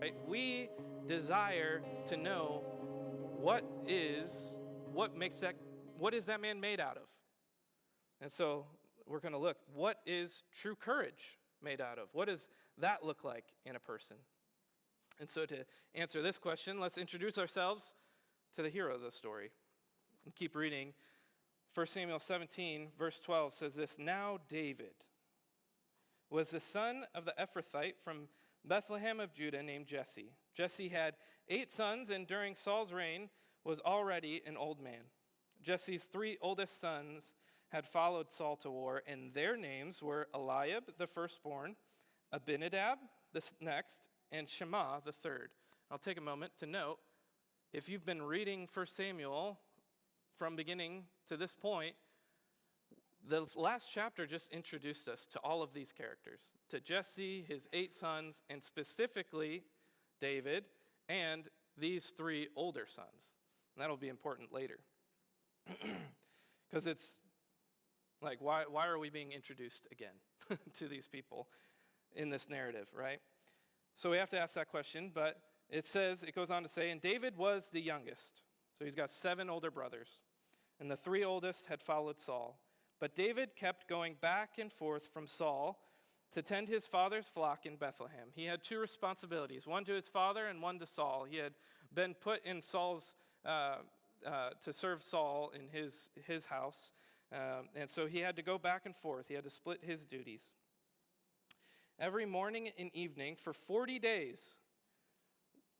right? We desire to know what is that man made out of? And so we're going to look, what is true courage made out of? What does that look like in a person? And so to answer this question, let's introduce ourselves to the hero of the story. And keep reading. 1 Samuel 17, verse 12 says this, "Now David was the son of the Ephrathite from Bethlehem of Judah named Jesse. Jesse had 8 sons, and during Saul's reign was already an old man. Jesse's 3 oldest sons had followed Saul to war, and their names were Eliab, the firstborn, Abinadab, the next, and Shema, the third." I'll take a moment to note, if you've been reading 1 Samuel from beginning to this point, the last chapter just introduced us to all of these characters, to Jesse, his 8 sons, and specifically David, and these 3 older sons. And that'll be important later. Because it's like, why are we being introduced again to these people in this narrative, right? So we have to ask that question, but it goes on to say, and David was the youngest. So he's got 7 older brothers, and the 3 oldest had followed Saul. But David kept going back and forth from Saul to tend his father's flock in Bethlehem. He had 2 responsibilities, one to his father and one to Saul. He had been put in Saul's to serve Saul in his house, and so he had to go back and forth. He had to split his duties. Every morning and evening for 40 days,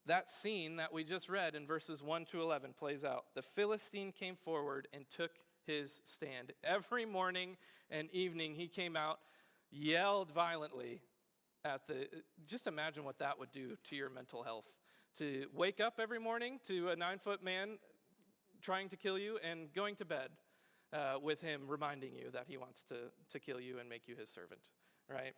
that scene that we just read in verses 1 to 11 plays out. The Philistine came forward and took his stand. Every morning and evening he came out, yelled violently just imagine what that would do to your mental health. To wake up every morning to a 9-foot man trying to kill you and going to bed with him reminding you that he wants to kill you and make you his servant, right?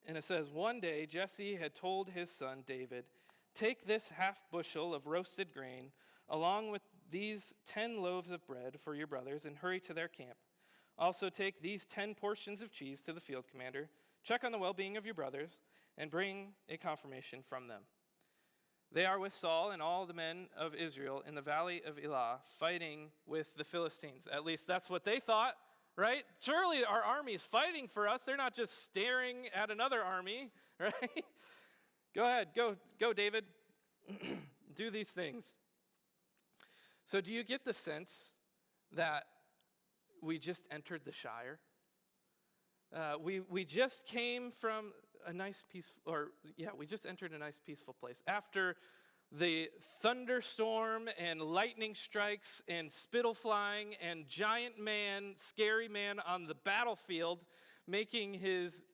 And it says, one day Jesse had told his son David, "Take this half bushel of roasted grain along with these 10 loaves of bread for your brothers and hurry to their camp. Also take these 10 portions of cheese to the field commander. Check on the well-being of your brothers and bring a confirmation from them. They are with Saul and all the men of Israel in the valley of Elah fighting with the Philistines." At least that's what they thought, right? Surely our army is fighting for us. They're not just staring at another army, right? Go ahead, go David. Do these things. So do you get the sense that we just entered the Shire? We just came from a nice we just entered a nice peaceful place. After the thunderstorm and lightning strikes and spittle flying and giant man, scary man on the battlefield making his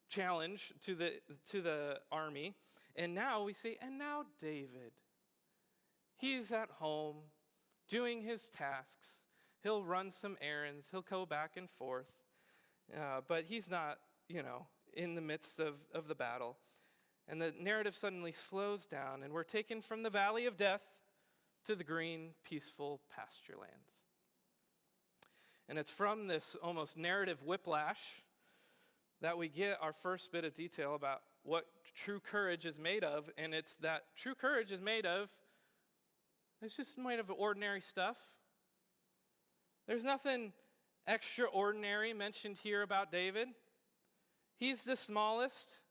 challenge to the army. And now we see, and now David, he's at home doing his tasks. He'll run some errands. He'll go back and forth. But he's not, in the midst of the battle. And the narrative suddenly slows down, and we're taken from the valley of death to the green, peaceful pasture lands. And it's from this almost narrative whiplash that we get our first bit of detail about what true courage is made of, and it's that true courage is it's just made of ordinary stuff. There's nothing extraordinary mentioned here about David. He's the smallest.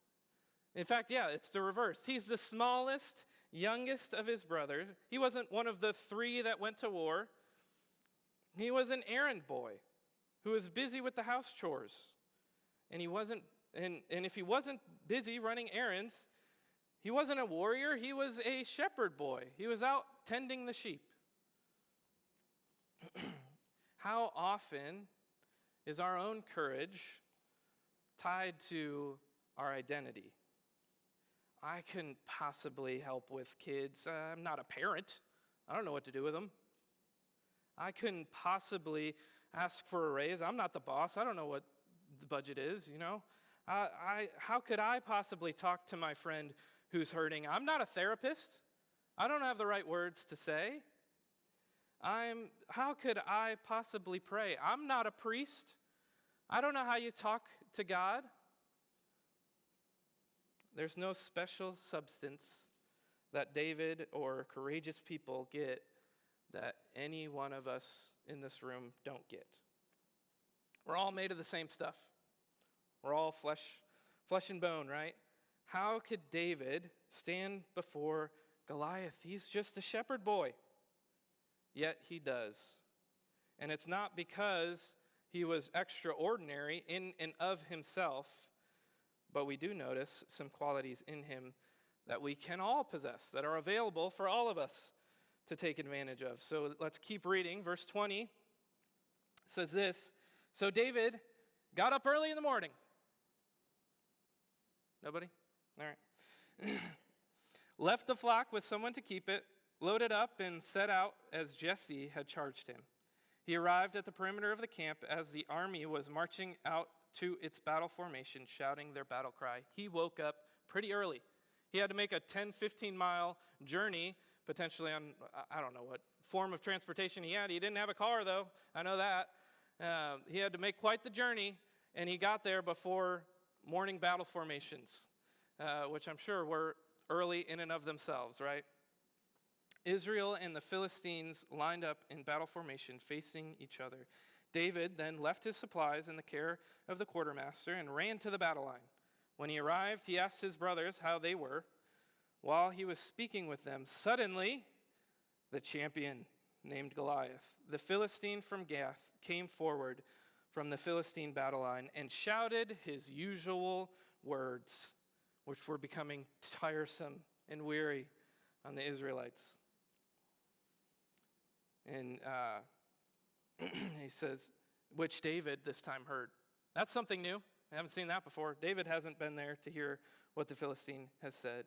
In fact, it's the reverse. He's the smallest, youngest of his brothers. He wasn't one of the 3 that went to war. He was an errand boy who was busy with the house chores. And if he wasn't busy running errands, he wasn't a warrior, he was a shepherd boy. He was out tending the sheep. How often is our own courage tied to our identity? I couldn't possibly help with kids. I'm not a parent. I don't know what to do with them. I couldn't possibly ask for a raise. I'm not the boss. I don't know what the budget is, how could I possibly talk to my friend who's hurting? I'm not a therapist. I don't have the right words to say. How could I possibly pray? I'm not a priest. I don't know how you talk to God. There's no special substance that David or courageous people get that any one of us in this room don't get. We're all made of the same stuff. We're all flesh and bone, right? How could David stand before Goliath? He's just a shepherd boy. Yet he does. And it's not because he was extraordinary in and of himself, but we do notice some qualities in him that we can all possess, that are available for all of us to take advantage of. So let's keep reading. Verse 20 says this, "So David got up early in the morning." Nobody? All right. "Left the flock with someone to keep it, loaded up, and set out as Jesse had charged him. He arrived at the perimeter of the camp as the army was marching out to its battle formation, shouting their battle cry. He woke up pretty early. He had to make a 10, 15-mile journey, potentially on, I don't know what form of transportation he had. He didn't have a car, though. I know that. He had to make quite the journey, and he got there before morning battle formations, which I'm sure were early in and of themselves, right? Israel and the Philistines lined up in battle formation, facing each other. David then left his supplies in the care of the quartermaster and ran to the battle line. When he arrived, he asked his brothers how they were. While he was speaking with them, suddenly the champion named Goliath, the Philistine from Gath, came forward from the Philistine battle line and shouted his usual words, which were becoming tiresome and weary on the Israelites. And he says, which David this time heard. That's something new. I haven't seen that before. David hasn't been there to hear what the Philistine has said.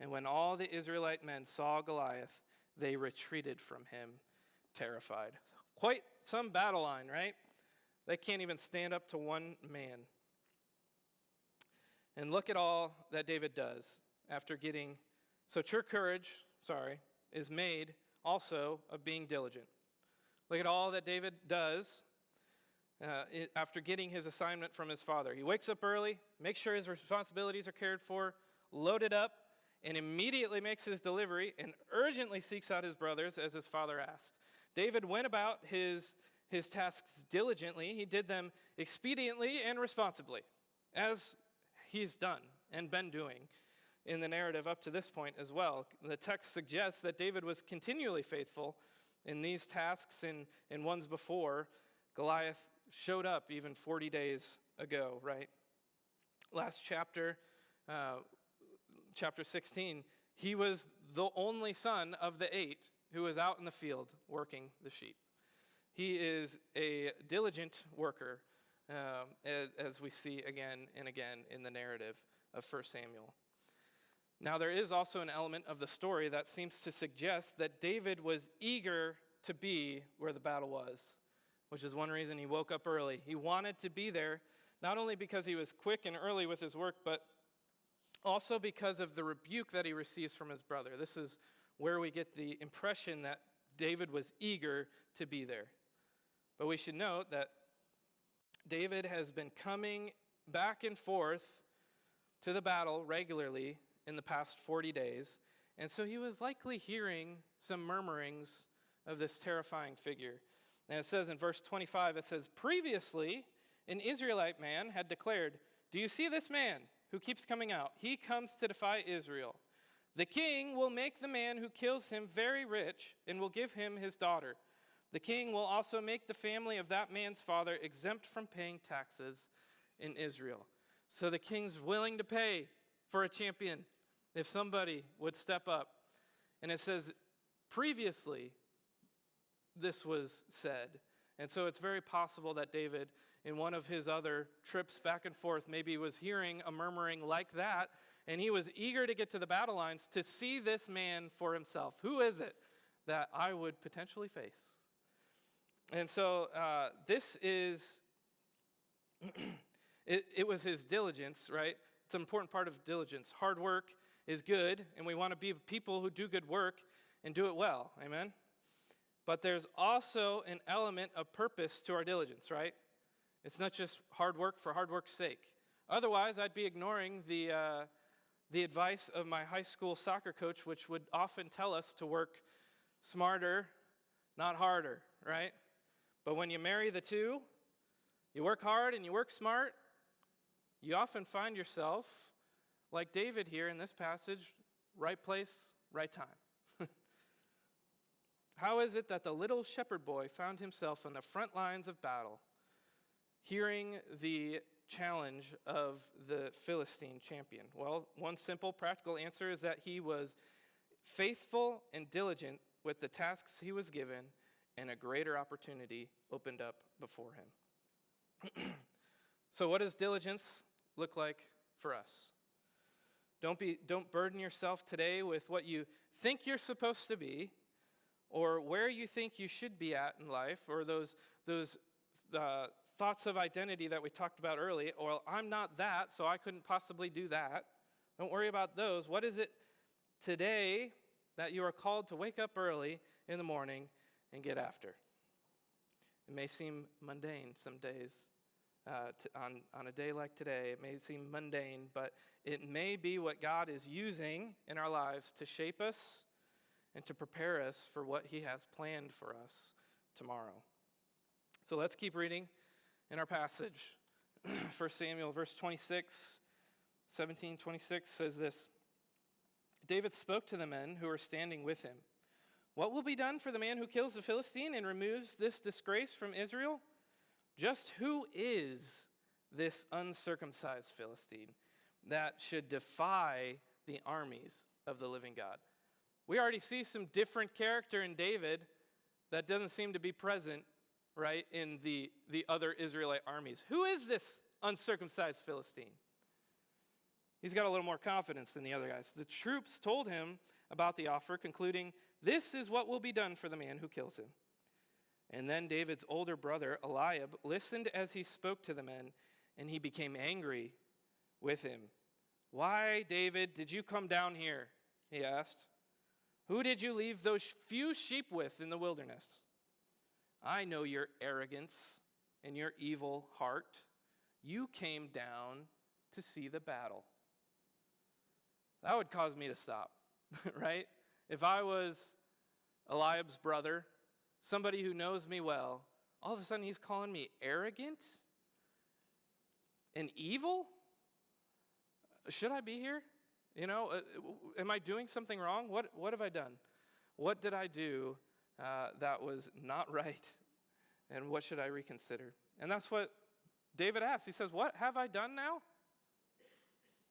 And when all the Israelite men saw Goliath, they retreated from him, terrified. Quite some battle line, right? They can't even stand up to one man. And look at all that David does after getting, so true courage, is made also of being diligent. Look at all that David does after getting his assignment from his father. He wakes up early, makes sure his responsibilities are cared for, loaded up, and immediately makes his delivery and urgently seeks out his brothers as his father asked. David went about his tasks diligently. He did them expediently and responsibly, as he's done and been doing in the narrative up to this point as well. The text suggests that David was continually faithful in these tasks and ones before. Goliath showed up even 40 days ago, right? Last chapter, chapter 16, he was the only son of the 8 who was out in the field working the sheep. He is a diligent worker, as we see again and again in the narrative of 1 Samuel. Now, there is also an element of the story that seems to suggest that David was eager to be where the battle was, which is one reason he woke up early. He wanted to be there, not only because he was quick and early with his work, but also because of the rebuke that he receives from his brother. This is where we get the impression that David was eager to be there. But we should note that David has been coming back and forth to the battle regularly in the past 40 days, and so he was likely hearing some murmurings of this terrifying figure. And it says in verse 25, it says, previously an Israelite man had declared, do you see this man who keeps coming out? He comes to defy Israel. The king will make the man who kills him very rich and will give him his daughter. The king will also make the family of that man's father exempt from paying taxes in Israel. So the king's willing to pay for a champion if somebody would step up. And it says, previously, this was said. And so it's very possible that David, in one of his other trips back and forth, maybe was hearing a murmuring like that, and he was eager to get to the battle lines to see this man for himself. Who is it that I would potentially face? And so this is, it was his diligence, right? It's an important part of diligence. Hard work is good, and we want to be people who do good work and do it well, amen? But there's also an element of purpose to our diligence, right? It's not just hard work for hard work's sake. Otherwise, I'd be ignoring the the advice of my high school soccer coach, which would often tell us to work smarter, not harder, right? But when you marry the two, you work hard and you work smart, you often find yourself, like David here in this passage, right place, right time. How is it that the little shepherd boy found himself on the front lines of battle, hearing the challenge of the Philistine champion? Well, one simple practical answer is that he was faithful and diligent with the tasks he was given, and a greater opportunity opened up before him. So what does diligence look like for us? Don't burden yourself today with what you think you're supposed to be, or where you think you should be at in life, or those thoughts of identity that we talked about earlier. Or I'm not that, so I couldn't possibly do that. Don't worry about those. What is it today that you are called to wake up early in the morning and get after? It may seem mundane some days. On a day like today, it may seem mundane, but it may be what God is using in our lives to shape us and to prepare us for what he has planned for us tomorrow. So let's keep reading in our passage. 1 Samuel verse 17:26 says this: David spoke to the men who were standing with him. What will be done for the man who kills the Philistine and removes this disgrace from Israel? Just who is this uncircumcised Philistine that should defy the armies of the living God? We already see some different character in David that doesn't seem to be present, right, in the other Israelite armies. Who is this uncircumcised Philistine? He's got a little more confidence than the other guys. The troops told him about the offer, concluding, "This is what will be done for the man who kills him." And then David's older brother, Eliab, listened as he spoke to the men, and he became angry with him. "Why, David, did you come down here?" he asked. "Who did you leave those few sheep with in the wilderness? I know your arrogance and your evil heart. You came down to see the battle." That would cause me to stop, right? If I was Eliab's brother, somebody who knows me well, all of a sudden he's calling me arrogant and evil? Should I be here? You know, am I doing something wrong? What have I done? What did I do that was not right? And what should I reconsider? And that's what David asks. He says, "What have I done now,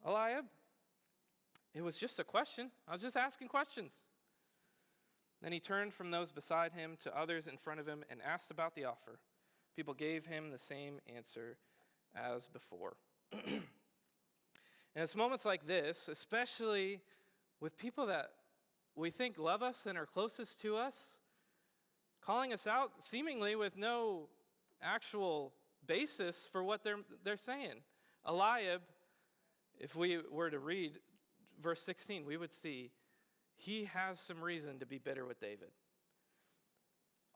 Eliab?" It was just a question. I was just asking questions. Then he turned from those beside him to others in front of him and asked about the offer. People gave him the same answer as before. And it's moments like this, especially with people that we think love us and are closest to us, calling us out seemingly with no actual basis for what they're saying. Eliab, if we were to read verse 16, we would see he has some reason to be bitter with David.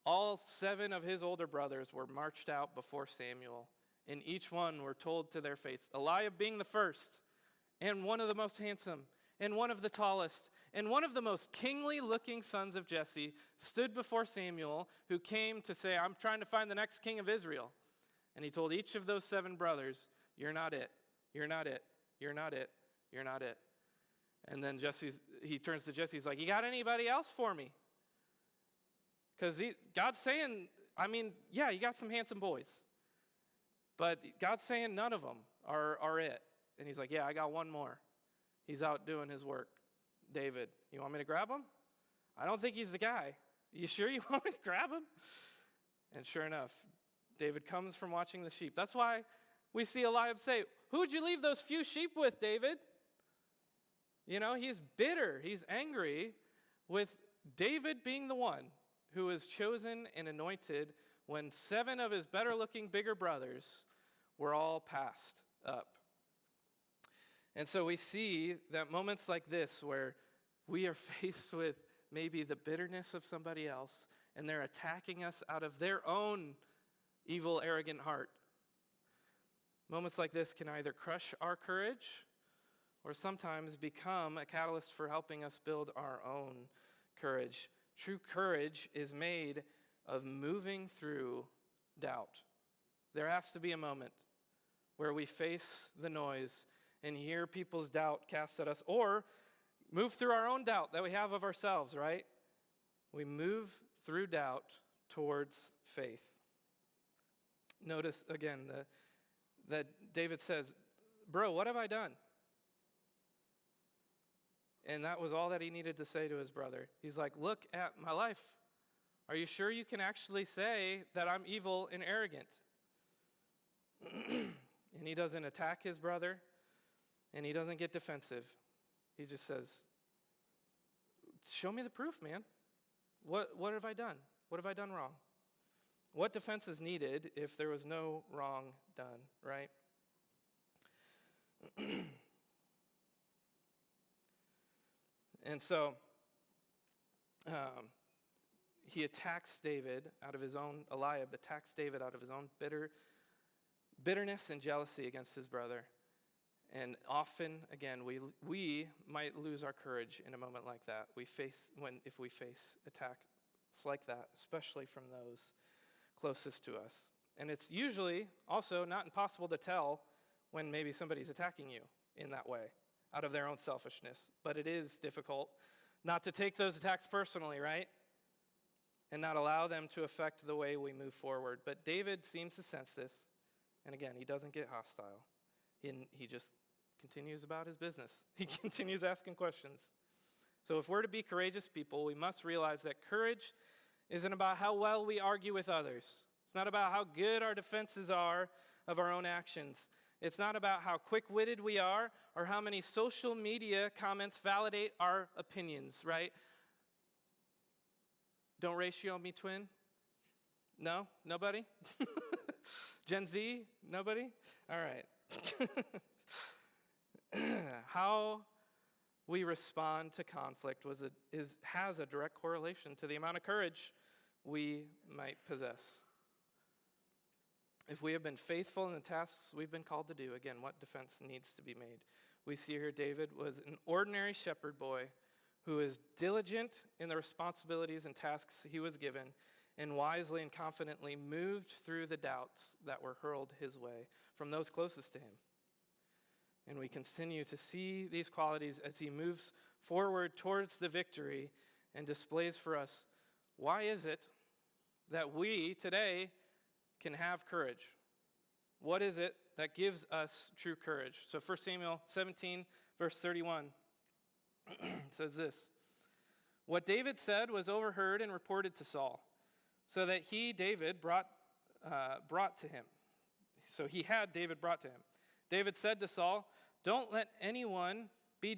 All 7 of his older brothers were marched out before Samuel, and each one were told to their face, Eliab being the first, and one of the most handsome, and one of the tallest, and one of the most kingly-looking sons of Jesse, stood before Samuel, who came to say, "I'm trying to find the next king of Israel." And he told each of those 7 brothers, "You're not it. You're not it. You're not it. You're not it." And then he turns to Jesse. He's like, "You got anybody else for me?" Because God's saying, yeah, you got some handsome boys. But God's saying none of them are it. And he's like, "Yeah, I got one more. He's out doing his work. David, you want me to grab him? I don't think he's the guy. You sure you want me to grab him?" And sure enough, David comes from watching the sheep. That's why we see Eliab say, "Who'd you leave those few sheep with, David?" You know, he's bitter. He's angry with David being the one who was chosen and anointed when 7 of his better-looking, bigger brothers were all passed up. And so we see that moments like this where we are faced with maybe the bitterness of somebody else and they're attacking us out of their own evil, arrogant heart. Moments like this can either crush our courage or sometimes become a catalyst for helping us build our own courage. True courage is made of moving through doubt. There has to be a moment where we face the noise and hear people's doubt cast at us, or move through our own doubt that we have of ourselves, right? We move through doubt towards faith. Notice again that David says, bro, what have I done? And that was all that he needed to say to his brother. He's like, look at my life. Are you sure you can actually say that I'm evil and arrogant? And he doesn't attack his brother, and he doesn't get defensive. He just says, show me the proof, man. What have I done? What have I done wrong? What defense is needed if there was no wrong done, right? And so he attacks David out of his own, Eliab attacks David out of his own bitterness and jealousy against his brother. And often, again, we might lose our courage in a moment like that. If we face attacks like that, especially from those closest to us. And it's usually also not impossible to tell when maybe somebody's attacking you in that way, out of their own selfishness. But it is difficult not to take those attacks personally, right? And not allow them to affect the way we move forward. But David seems to sense this. And again, he doesn't get hostile. He just continues about his business. He continues asking questions. So if we're to be courageous people, we must realize that courage isn't about how well we argue with others. It's not about how good our defenses are of our own actions. It's not about how quick-witted we are or how many social media comments validate our opinions, right? Don't ratio me, twin? No? Nobody? Gen Z? Nobody? All right. How we respond to conflict has a direct correlation to the amount of courage we might possess. If we have been faithful in the tasks we've been called to do, again, what defense needs to be made? We see here David was an ordinary shepherd boy who is diligent in the responsibilities and tasks he was given, and wisely and confidently moved through the doubts that were hurled his way from those closest to him. And we continue to see these qualities as he moves forward towards the victory and displays for us, why is it that we today can have courage? What is it that gives us true courage? So 1 Samuel 17, verse 31 says this, what David said was overheard and reported to Saul, so that he, David, brought to him. So he had David brought to him. David said to Saul, don't let anyone be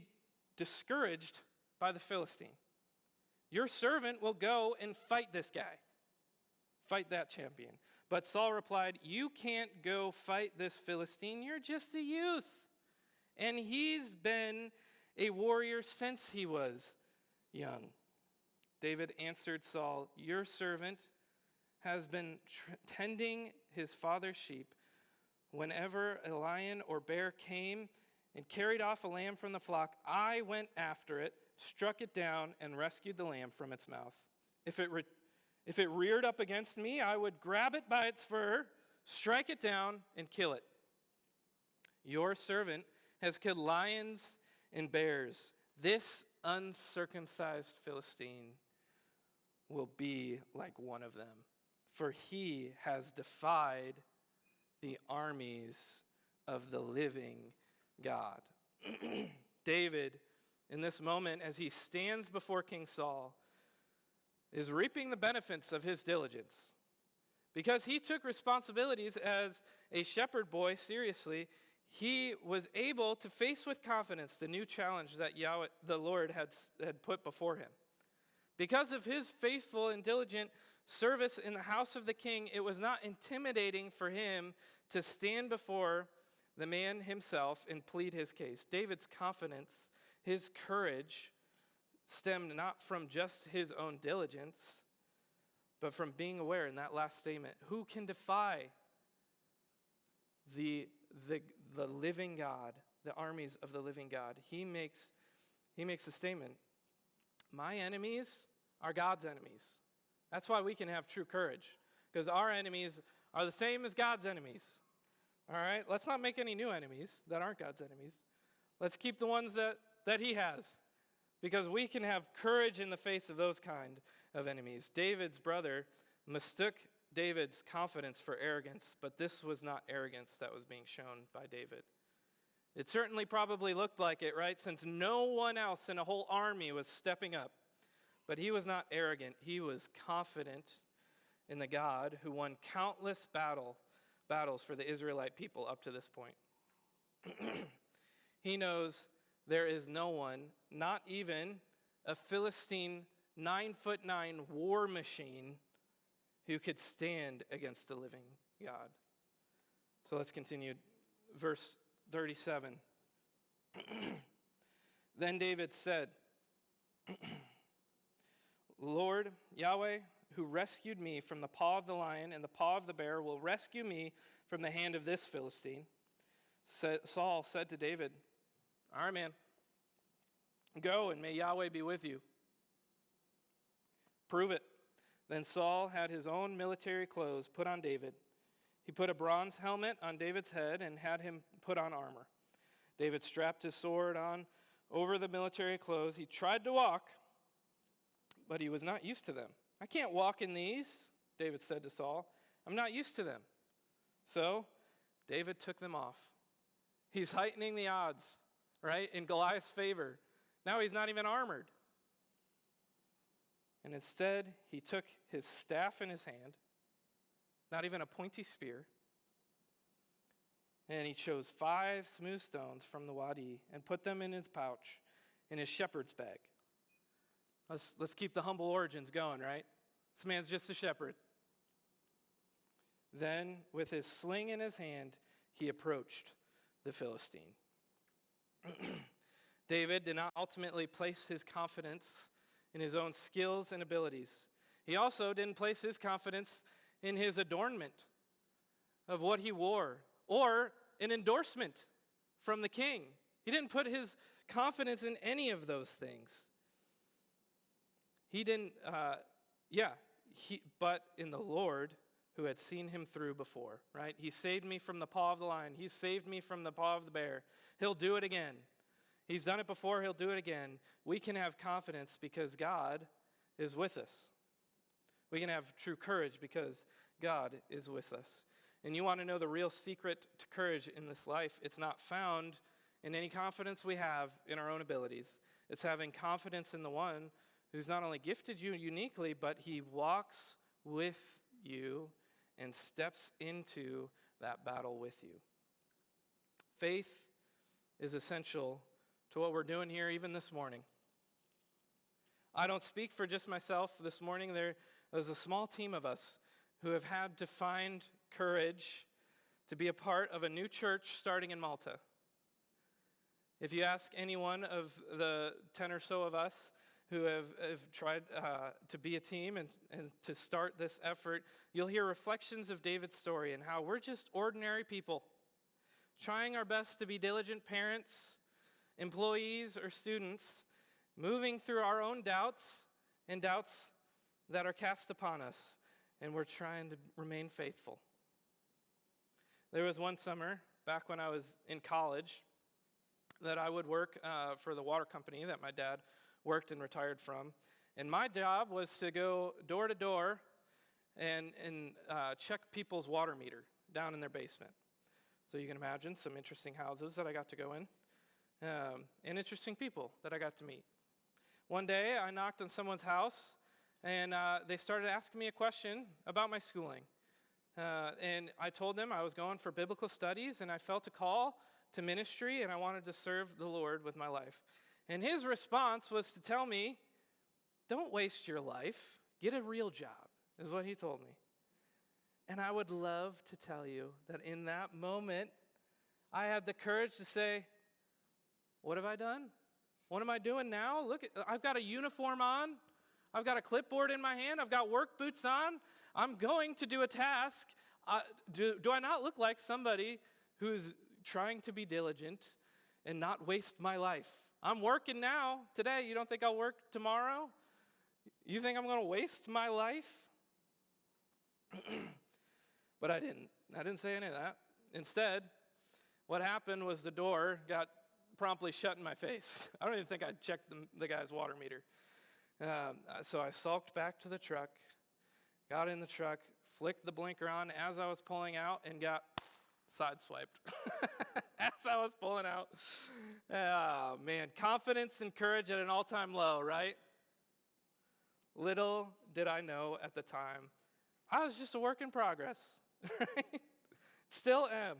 discouraged by the Philistine. Your servant will go and fight this guy. Fight that champion. But Saul replied, you can't go fight this Philistine. You're just a youth. And he's been a warrior since he was young. David answered Saul, your servant has been tending his father's sheep. Whenever a lion or bear came and carried off a lamb from the flock, I went after it, struck it down, and rescued the lamb from its mouth. If it reared up against me, I would grab it by its fur, strike it down, and kill it. Your servant has killed lions and bears. This uncircumcised Philistine will be like one of them, for he has defied the armies of the living God. David, in this moment, as he stands before King Saul, is reaping the benefits of his diligence. Because he took responsibilities as a shepherd boy seriously, he was able to face with confidence the new challenge that the Lord had put before him. Because of his faithful and diligent service in the house of the king, it was not intimidating for him to stand before the man himself and plead his case. David's confidence, his courage, stemmed not from just his own diligence, but from being aware in that last statement, who can defy the living God, the armies of the living God. He makes a statement. My enemies are God's enemies. That's why we can have true courage, because our enemies are the same as God's enemies. All right? Let's not make any new enemies that aren't God's enemies. Let's keep the ones that he has, because we can have courage in the face of those kind of enemies. David's brother mistook David's confidence for arrogance, but this was not arrogance that was being shown by David. It certainly probably looked like it, right? Since no one else in a whole army was stepping up. But he was not arrogant. He was confident in the God who won countless battles for the Israelite people up to this point. He knows there is no one, not even a Philistine 9'9" war machine, who could stand against the living God. So let's continue. Verse 37. Then David said, Lord Yahweh, who rescued me from the paw of the lion and the paw of the bear, will rescue me from the hand of this Philistine. Saul said to David, all right, man, go and may Yahweh be with you. Prove it. Then Saul had his own military clothes put on David. He put a bronze helmet on David's head and had him put on armor. David strapped his sword on over the military clothes. He tried to walk, but he was not used to them. I can't walk in these, David said to Saul. I'm not used to them. So David took them off. He's heightening the odds, right, in Goliath's favor. Now he's not even armored. And instead, he took his staff in his hand, not even a pointy spear, and he chose 5 smooth stones from the wadi and put them in his pouch, in his shepherd's bag. Let's keep the humble origins going, right? This man's just a shepherd. Then, with his sling in his hand, he approached the Philistine. David did not ultimately place his confidence in his own skills and abilities. He also didn't place his confidence in his adornment of what he wore or an endorsement from the king. He didn't put his confidence in any of those things. He didn't, but in the Lord who had seen him through before, right? He saved me from the paw of the lion. He saved me from the paw of the bear. He'll do it again. He's done it before, he'll do it again. We can have confidence because God is with us. We can have true courage because God is with us. And you want to know the real secret to courage in this life? It's not found in any confidence we have in our own abilities. It's having confidence in the one who's not only gifted you uniquely, but he walks with you and steps into that battle with you. Faith is essential to what we're doing here even this morning. I don't speak for just myself this morning. There's a small team of us who have had to find courage to be a part of a new church starting in Malta. If you ask any one of the 10 or so of us who have tried to be a team and to start this effort, you'll hear reflections of David's story and how we're just ordinary people trying our best to be diligent parents, employees, or students, moving through our own doubts and doubts that are cast upon us, and we're trying to remain faithful. There was one summer, back when I was in college, that I would work for the water company that my dad worked and retired from, and my job was to go door to door and check people's water meter down in their basement. So you can imagine some interesting houses that I got to go in. And interesting people that I got to meet. One day, I knocked on someone's house, and they started asking me a question about my schooling. And I told them I was going for biblical studies, and I felt a call to ministry, and I wanted to serve the Lord with my life. And his response was to tell me, don't waste your life, get a real job, is what he told me. And I would love to tell you that in that moment, I had the courage to say, what have I done? What am I doing now? Look, I've got a uniform on. I've got a clipboard in my hand. I've got work boots on. I'm going to do a task. Do I not look like somebody who's trying to be diligent and not waste my life. I'm working now, today. You don't think I'll work tomorrow? You think I'm going to waste my life? But I didn't. I didn't say any of that. Instead, what happened was the door got promptly shut in my face. I don't even think I checked the guy's water meter. So I sulked back to the truck, got in the truck, flicked the blinker on as I was pulling out, and got sideswiped as I was pulling out. Oh, man. Confidence and courage at an all-time low, right? Little did I know at the time, I was just a work in progress. Right? Still am.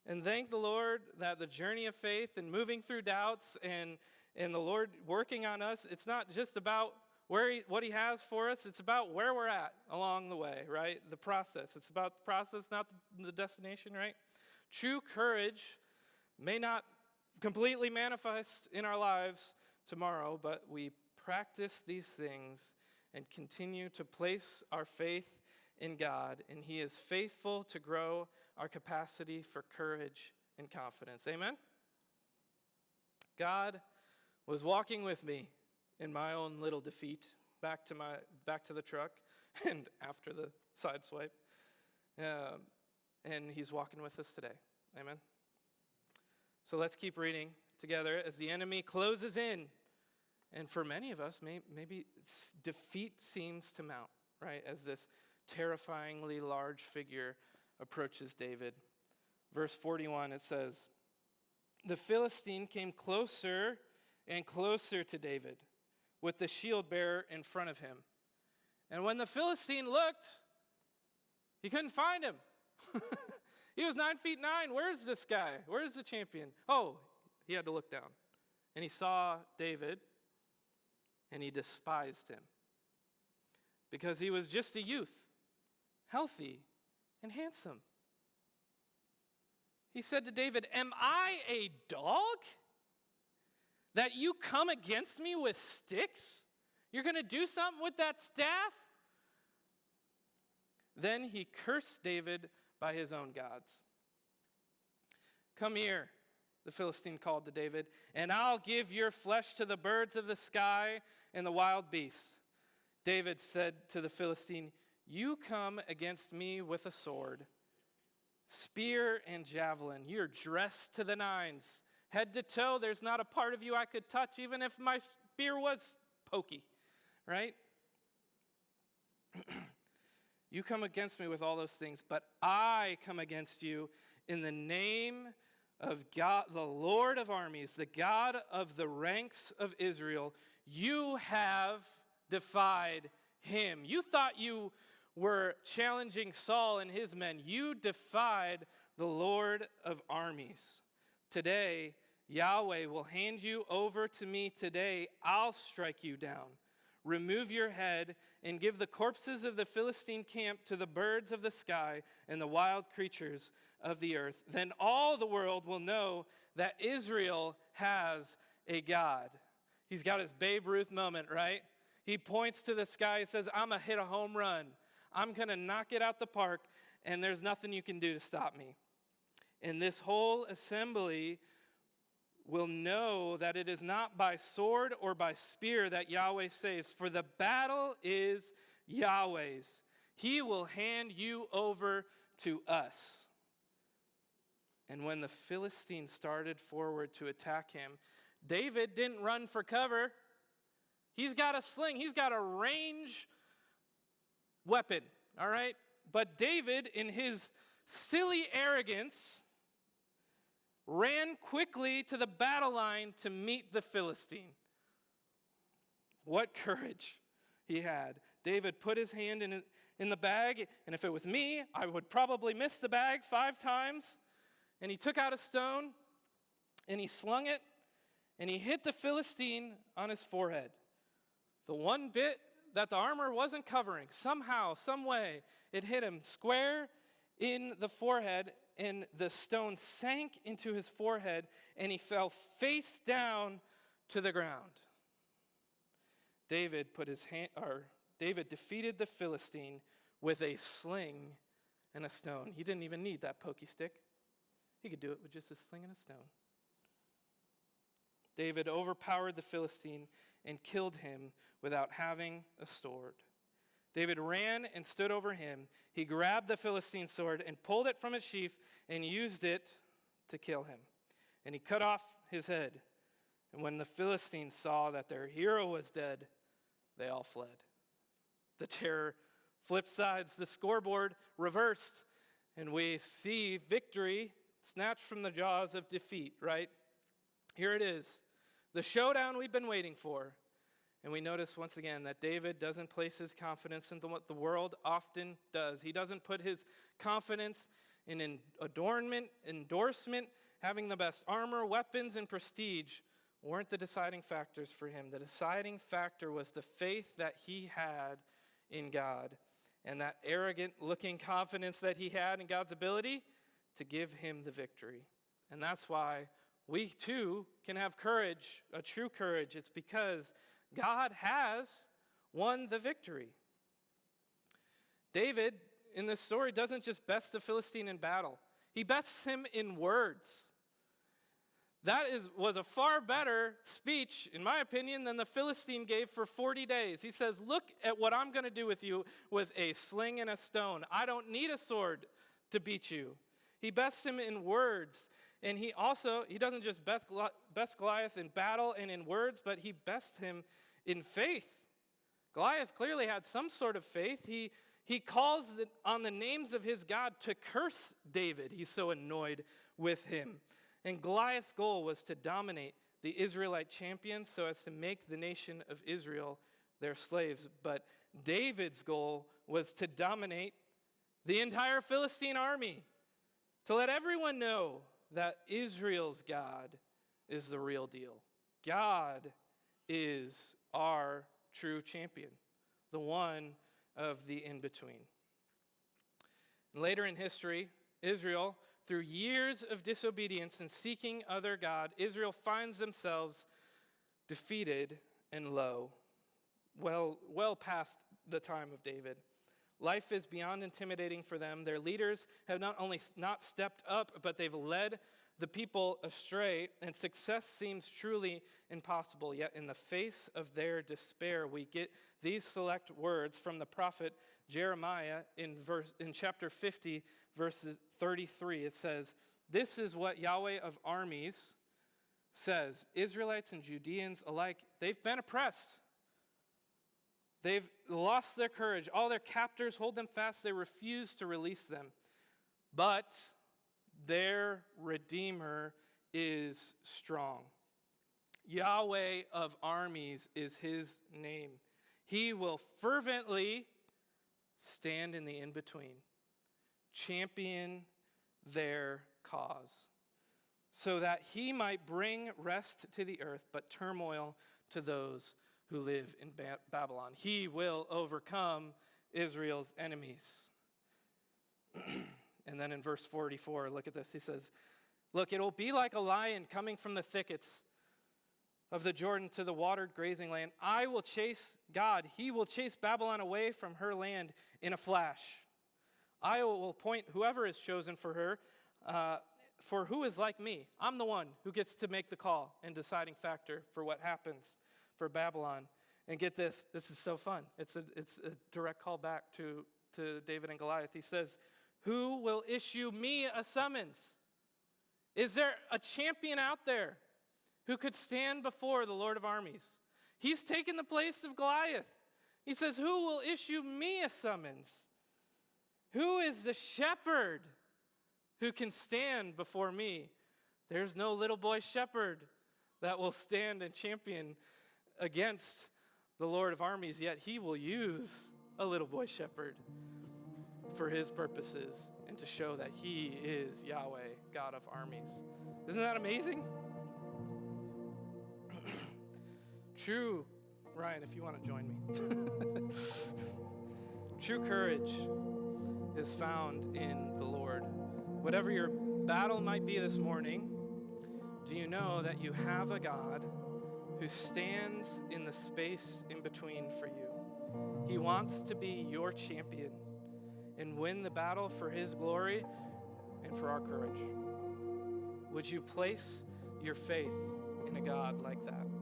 And thank the Lord that the journey of faith and moving through doubts and the Lord working on us, it's not just about what he has for us, it's about where we're at along the way, right? The process. It's about the process, not the destination, right? True courage may not completely manifest in our lives tomorrow, but we practice these things and continue to place our faith in God, and he is faithful to grow our capacity for courage and confidence. Amen? God was walking with me in my own little defeat back to the truck and after the side swipe. And he's walking with us today. Amen? So let's keep reading together as the enemy closes in. And for many of us, maybe defeat seems to mount, right, as this terrifyingly large figure approaches David. Verse 41, it says, "The Philistine came closer and closer to David, with the shield bearer in front of him. And when the Philistine looked, he couldn't find him." He was 9'9". Where's this guy? Where's the champion? Oh, he had to look down. And he saw David, and he despised him, because he was just a youth, healthy and handsome. He said to David, "Am I a dog that you come against me with sticks? You're going to do something with that staff?" Then he cursed David by his own gods. "Come here," the Philistine called to David, "and I'll give your flesh to the birds of the sky and the wild beasts." David said to the Philistine, "You come against me with a sword, spear and javelin. You're dressed to the nines. Head to toe, there's not a part of you I could touch, even if my spear was pokey," right? "You come against me with all those things, but I come against you in the name of God, the Lord of armies, the God of the ranks of Israel. You have defied him." You thought you were challenging Saul and his men. You defied the Lord of armies. Today, Yahweh will hand you over to me. Today, I'll strike you down. Remove your head and give the corpses of the Philistine camp to the birds of the sky and the wild creatures of the earth. Then all the world will know that Israel has a God. He's got his Babe Ruth moment, right? He points to the sky and says, "I'm going to hit a home run. I'm going to knock it out the park, and there's nothing you can do to stop me." And this whole assembly will know that it is not by sword or by spear that Yahweh saves, for the battle is Yahweh's. He will hand you over to us. And when the Philistine started forward to attack him, David didn't run for cover. He's got a sling. He's got a range weapon, all right? But David, in his silly arrogance, ran quickly to the battle line to meet the Philistine. What courage he had. David put his hand in the bag, and if it was me, I would probably miss the bag 5 times. And he took out a stone, and he slung it, and he hit the Philistine on his forehead. The one bit that the armor wasn't covering, somehow, some way, it hit him square in the forehead, and the stone sank into his forehead, and he fell face down to the ground. David defeated the Philistine with a sling and a stone. He didn't even need that pokey stick. He could do it with just a sling and a stone. David overpowered the Philistine and killed him without having a sword. David ran and stood over him. He grabbed the Philistine's sword and pulled it from its sheath and used it to kill him. And he cut off his head. And when the Philistines saw that their hero was dead, they all fled. The terror flipped sides, the scoreboard reversed, and we see victory snatched from the jaws of defeat, right? Here it is, the showdown we've been waiting for. And we notice once again that David doesn't place his confidence in what the world often does. He doesn't put his confidence in adornment, endorsement, having the best armor, weapons, and prestige weren't the deciding factors for him. The deciding factor was the faith that he had in God and that arrogant-looking confidence that he had in God's ability to give him the victory. And that's why we too can have courage, a true courage. It's because God has won the victory. David, in this story, doesn't just best the Philistine in battle. He bests him in words. That was a far better speech, in my opinion, than the Philistine gave for 40 days. He says, look at what I'm going to do with you with a sling and a stone. I don't need a sword to beat you. He bests him in words. And he doesn't just best Goliath in battle and in words, but he bests him in faith. Goliath clearly had some sort of faith. He calls on the names of his God to curse David. He's so annoyed with him. And Goliath's goal was to dominate the Israelite champion so as to make the nation of Israel their slaves. But David's goal was to dominate the entire Philistine army, to let everyone know that Israel's God is the real deal. God is our true champion, the one of the in-between. Later in history, Israel, through years of disobedience and seeking other God, Israel finds themselves defeated and low, well past the time of David. Life is beyond intimidating for them. Their leaders have not only not stepped up, but they've led the people astray, and success seems truly impossible. Yet in the face of their despair, we get these select words from the prophet Jeremiah in chapter 50, verses 33. It says, "This is what Yahweh of armies says, Israelites and Judeans alike, they've been oppressed. They've lost their courage. All their captors hold them fast. They refuse to release them. But their Redeemer is strong. Yahweh of armies is his name. He will fervently stand in the in-between, champion their cause, so that he might bring rest to the earth, but turmoil to those who live in Babylon. He will overcome Israel's enemies." And then in verse 44, look at this. He says, "Look, it will be like a lion coming from the thickets of the Jordan to the watered grazing land. I will chase God. He will chase Babylon away from her land in a flash. I will appoint whoever is chosen for her, for who is like me? I'm the one who gets to make the call and deciding factor for what happens for Babylon." And get this is so fun. It's a direct call back to David and Goliath. He says, "Who will issue me a summons?" Is there a champion out there who could stand before the Lord of armies? He's taken the place of Goliath. He says, "Who will issue me a summons? Who is the shepherd who can stand before me?" There's no little boy shepherd that will stand and champion against the Lord of armies, yet he will use a little boy shepherd for his purposes and to show that he is Yahweh, God of armies. Isn't that amazing? True, Ryan, if you want to join me. True courage is found in the Lord. Whatever your battle might be this morning, do you know that you have a God who stands in the space in between for you? He wants to be your champion and win the battle for his glory and for our courage. Would you place your faith in a God like that.